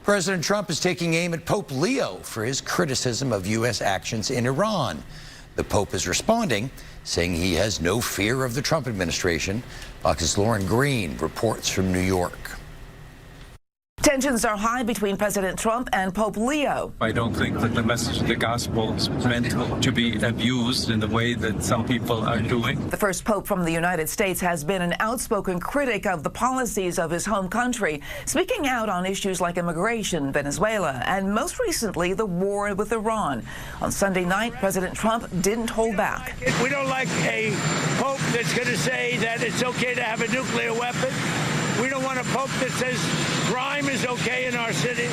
President Trump is taking aim at Pope Leo for his criticism of U.S. actions in Iran. The Pope is responding, saying he has no fear of the Trump administration. Fox's Lauren Green reports from New York. Tensions are high between President Trump and Pope Leo. I don't think that the message of the gospel is meant to be abused in the way that some people are doing. The first pope from the United States has been an outspoken critic of the policies of his home country, speaking out on issues like immigration, Venezuela, and most recently, the war with Iran. On Sunday night, President Trump didn't hold back. We don't like a pope that's going to say that it's okay to have a nuclear weapon. We don't want a pope that says crime is okay in our cities.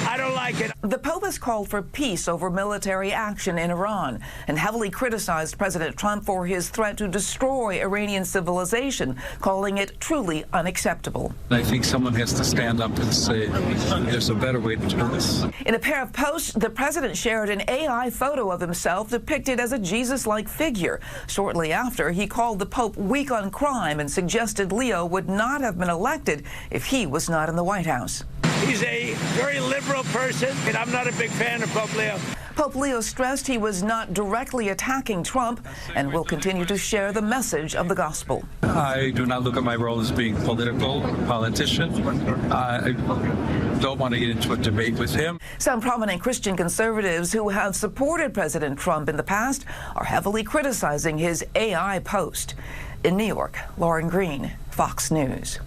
I don't like it. The Pope has called for peace over military action in Iran and heavily criticized President Trump for his threat to destroy Iranian civilization, calling it truly unacceptable. I think someone has to stand up and say there's a better way to do this. In a pair of posts, the president shared an AI photo of himself depicted as a Jesus-like figure. Shortly after, he called the Pope weak on crime and suggested Leo would not have been elected if he was not in the White House. He's a very liberal person, and I'm not a big fan of Pope Leo. Pope Leo stressed he was not directly attacking Trump and will continue to share the message of the gospel. I do not look at my role as being politician. I don't want to get into a debate with him. Some prominent Christian conservatives who have supported President Trump in the past are heavily criticizing his AI post. In New York, Lauren Green, Fox News.